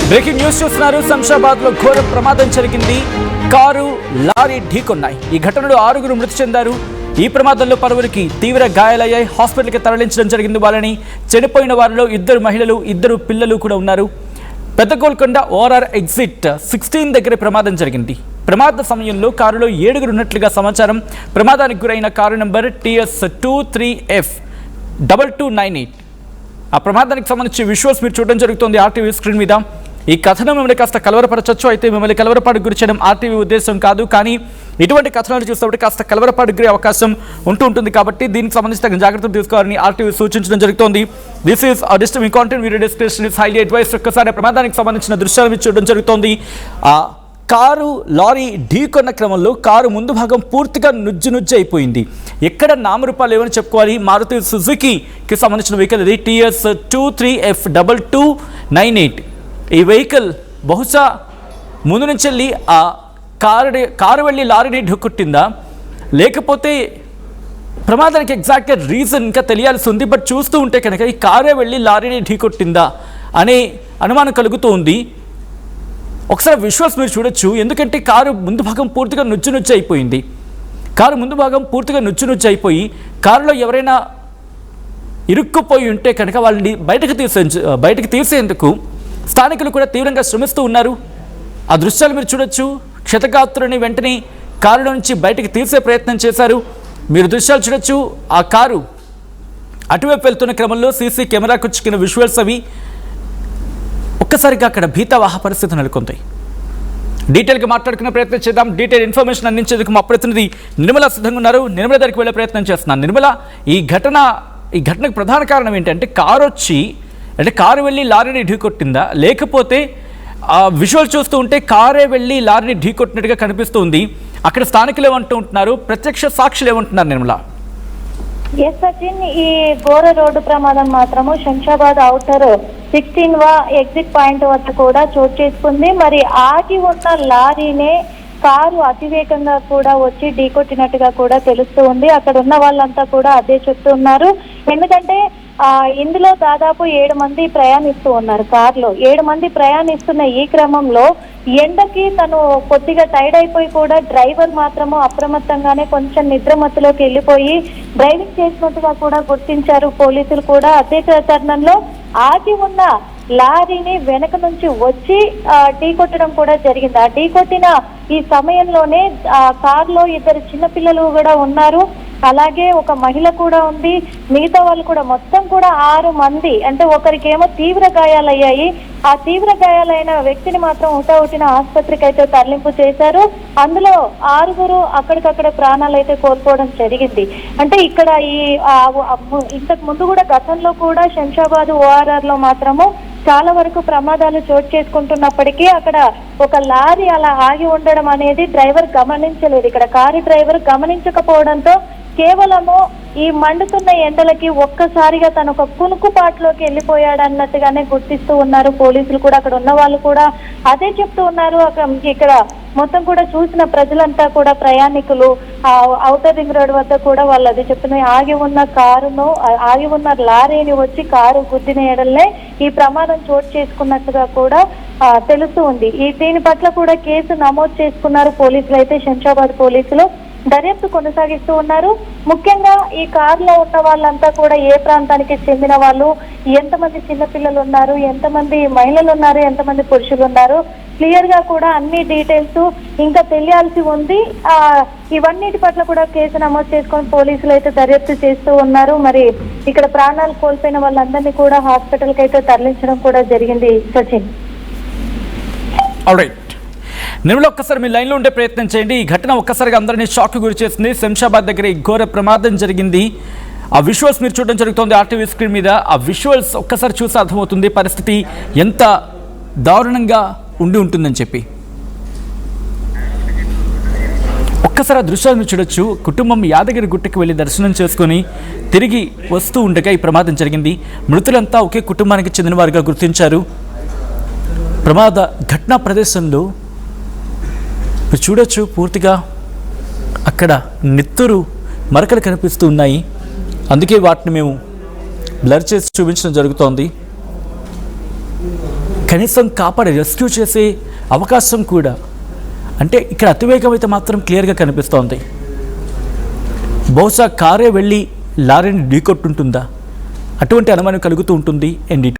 Breaking news చూస్తున్నారు. శంషాబాద్ లో ఘోర ప్రమాదం జరిగింది. కారు లారీ ఢీకొన్నాయి. ఈ ఘటనలో 6 మృతి చెందారు. ఈ ప్రమాదంలో పలువురికి తీవ్ర గాయాలయ్యాయి. హాస్పిటల్కి తరలించడం జరిగింది. వాళ్ళని చనిపోయిన వారిలో 2 మహిళలు 2 పిల్లలు కూడా ఉన్నారు. పెద్ద గోల్కొండ ORR ఎగ్జిట్ 16 దగ్గర ప్రమాదం జరిగింది. ప్రమాద సమయంలో కారులో 7 ఉన్నట్లుగా సమాచారం. ప్రమాదానికి గురైన కారు నంబర్ TS23F2298. ఆ ప్రమాదానికి సంబంధించి విజువల్స్ మీరు చూడడం జరుగుతుంది RTV స్క్రీన్ మీద. ఈ కథనం మిమ్మల్ని కాస్త కలవరపరచచ్చు. అయితే మిమ్మల్ని కలవరపాటుకు గురి చేయడం RTV ఉద్దేశం కాదు. కానీ ఇటువంటి కథనాలు చూసినప్పుడు కాస్త కలవరపాటుకు గురి అవకాశం ఉంటుంది. కాబట్టి దీనికి సంబంధించి తగిన జాగ్రత్తలు తీసుకోవాలని RTV సూచించడం జరుగుతోంది. This is disturbing content. Video description is highly advice. ఒక్కసారి ప్రమాదానికి సంబంధించిన దృశ్యాలు మీరు చూడడం జరుగుతోంది. కారు లారీ ఢీకొన్న క్రమంలో కారు ముందు భాగం పూర్తిగా నుజ్జు అయిపోయింది. ఎక్కడ నామరూపాలు ఏమని చెప్పుకోవాలి. మారుతి సుజుకీకి సంబంధించిన వెహికల్ ఇది. TS23F2298. ఈ వెహికల్ బహుశా ముందు నుంచి వెళ్ళి ఆ కారు వెళ్ళి లారీని ఢీకొట్టిందా, లేకపోతే ప్రమాదానికి ఎగ్జాక్ట్గా రీజన్ ఇంకా తెలియాల్సి ఉంది. బట్ చూస్తూ ఉంటే కనుక ఈ కారే వెళ్ళి లారీని ఢీకొట్టిందా అనే అనుమానం కలుగుతూ ఉంది. ఒకసారి విజువల్స్ మీరు చూడొచ్చు. ఎందుకంటే కారు ముందు భాగం పూర్తిగా నుజ్జు అయిపోయింది. కారు ముందు భాగం పూర్తిగా నుజ్జు అయిపోయి కారులో ఎవరైనా ఇరుక్కుపోయి ఉంటే కనుక వాళ్ళని బయటకు తీసేందుకు స్థానికులు కూడా తీవ్రంగా శ్రమిస్తూ ఉన్నారు. ఆ దృశ్యాలు మీరు చూడొచ్చు. క్షతగాత్రుని వెంటనే కారులో నుంచి బయటకు తీసే ప్రయత్నం చేశారు. మీరు దృశ్యాలు చూడొచ్చు. ఆ కారు అటువైపు వెళ్తున్న క్రమంలో సీసీ కెమెరాకు చిక్కిన విజువల్స్ అవి. ఒక్కసారిగా అక్కడ భీతావహ పరిస్థితి నెలకొంది. డీటెయిల్గా మాట్లాడుకునే ప్రయత్నం చేద్దాం. డీటెయిల్ ఇన్ఫర్మేషన్ అందించేందుకు మా ప్రతినిధి నిర్మల సిద్ధంగా ఉన్నారు. నిర్మల దగ్గరికి వెళ్ళే ప్రయత్నం చేస్తున్నాను. నిర్మల, ఈ ఘటనకు ప్రధాన కారణం ఏంటంటే కారు వెళ్ళి లారీని ఢీకొట్టిందా, లేకపోతే విజువల్ చూస్తూ ఉంటే కారే వెళ్ళి లారీని ఢీకొట్టినట్టుగా కనిపిస్తుంది. అక్కడ స్థానికులు ఏమంటూ ఉంటున్నారు, ప్రత్యక్ష సాక్షులు ఏమంటున్నారు నిర్మల? ఎస్ సచిన్, ఈ ఘోర రోడ్డు ప్రమాదం మాత్రము శంషాబాద్ ఔటర్ 16వ ఎగ్జిట్ పాయింట్ వద్ద కూడా చోటు చేసుకుంది. మరి ఆగి ఉన్న లారీనే కారు అతివేగంగా కూడా వచ్చి ఢీకొట్టినట్టుగా కూడా తెలుస్తూ ఉంది. అక్కడ ఉన్న వాళ్ళంతా కూడా అదే చెప్తున్నారు. ఎందుకంటే ఇందులో దాదాపు 7 మంది ప్రయాణిస్తూ ఉన్నారు. కారులో 7 మంది ప్రయాణిస్తున్న ఈ క్రమంలో ఎండకి తను కొద్దిగా టైర్డ్ అయిపోయి కూడా డ్రైవర్ మాత్రము అప్రమత్తంగానే కొంచెం నిద్రమత్తులోకి వెళ్ళిపోయి డ్రైవింగ్ చేసినట్టుగా కూడా గుర్తించారు పోలీసులు కూడా. అదే తరుణంలో ఆగి ఉన్న లారీని వెనక నుంచి వచ్చి ఢీకొట్టడం కూడా జరిగింది. ఆ ఢీకొట్టిన ఈ సమయంలోనే కారులో 2 చిన్నపిల్లలు కూడా ఉన్నారు. అలాగే ఒక మహిళ కూడా ఉంది. మిగతా వాళ్ళు కూడా మొత్తం కూడా 6 మంది. అంటే ఒకరికేమో తీవ్ర గాయాలయ్యాయి. ఆ తీవ్ర గాయాలైన వ్యక్తిని మాత్రం హుటాహుటిన ఆసుపత్రికి అయితే తరలింపు చేశారు. అందులో 6 అక్కడికక్కడ ప్రాణాలు అయితే కోల్పోవడం జరిగింది. అంటే ఇక్కడ ఇంతకు ముందు కూడా గతంలో కూడా శంషాబాద్ ORR లో మాత్రము చాలా వరకు ప్రమాదాలు చోటు చేసుకుంటున్నప్పటికీ అక్కడ ఒక లారీ అలా ఆగి ఉండడం అనేది డ్రైవర్ గమనించలేదు. ఇక్కడ కారు డ్రైవర్ గమనించకపోవడంతో కేవలము ఈ మండుతున్న ఎండలకి ఒక్కసారిగా తను ఒక కునుకుపాటులోకి వెళ్ళిపోయాడన్నట్టుగానే గుర్తిస్తూ ఉన్నారు పోలీసులు కూడా. అక్కడ ఉన్న వాళ్ళు కూడా అదే చెప్తూ ఉన్నారు. ఇక్కడ మొత్తం కూడా చూసిన ప్రజలంతా కూడా ప్రయాణికులు ఔటర్ రింగ్ రోడ్ వద్ద కూడా వాళ్ళు అదే చెప్తున్నారు. ఆగి ఉన్న లారీని వచ్చి కారు గుద్దిన ఎడలే ఈ ప్రమాదం చోటు చేసుకున్నట్టుగా కూడా తెలుస్తూ ఉంది. దీని పట్ల కూడా కేసు నమోదు చేసుకున్నారు పోలీసులు. అయితే శంషాబాద్ పోలీసులు దర్యాప్తు కొనసాగిస్తూ ఉన్నారు. ముఖ్యంగా ఈ కారులో ఉన్న వాళ్ళంతా కూడా ఏ ప్రాంతానికి చెందిన వాళ్ళు, ఎంతమంది చిన్నపిల్లలు ఉన్నారు, ఎంతమంది మహిళలు ఉన్నారు, ఎంతమంది పురుషులు ఉన్నారు, క్లియర్ గా కూడా అన్ని డీటెయిల్స్ ఇంకా తెలియాల్సి ఉంది. ఇవన్నిటి పట్ల కూడా కేసు నమోదు చేసుకొని పోలీసులు అయితే దర్యాప్తు చేస్తూ ఉన్నారు. మరి ఇక్కడ ప్రాణాలు కోల్పోయిన వాళ్ళందరినీ కూడా హాస్పిటల్ కి అయితే తరలించడం కూడా జరిగింది. సచిన్, నిర్మల, ఒక్కసారి మీ లైన్లో ఉండే ప్రయత్నం చేయండి. ఈ ఘటన ఒక్కసారిగా అందరినీ షాక్ గురి చేస్తుంది. శంషాబాద్ దగ్గర ఈ ఘోర ప్రమాదం జరిగింది. ఆ విజువల్స్ మీరు చూడడం జరుగుతుంది RTV స్క్రీన్ మీద. ఆ విజువల్స్ ఒక్కసారి చూసి అర్థమవుతుంది పరిస్థితి ఎంత దారుణంగా ఉంటుందని చెప్పి. ఒక్కసారి ఆ దృశ్యాలు మీరు చూడొచ్చు. కుటుంబం యాదగిరి గుట్టకి వెళ్ళి దర్శనం చేసుకొని తిరిగి వస్తూ ఉండగా ఈ ప్రమాదం జరిగింది. మృతులంతా ఒకే కుటుంబానికి చెందిన వారిగా గుర్తించారు. ప్రమాద ఘటనా ప్రదేశంలో మీరు చూడొచ్చు, పూర్తిగా అక్కడ నెత్తురు మరకలు కనిపిస్తూ ఉన్నాయి. అందుకే వాటిని మేము బ్లర్ చేసి చూపించడం జరుగుతోంది. కనీసం కాపాడి రెస్క్యూ చేసే అవకాశం కూడా, అంటే ఇక్కడ అతివేగం అయితే మాత్రం క్లియర్గా కనిపిస్తోంది. బహుశా కారే వెళ్ళి లారీని ఢీకొట్టుంటుందా, అటువంటి అనుమానం కలుగుతూ ఉంటుంది.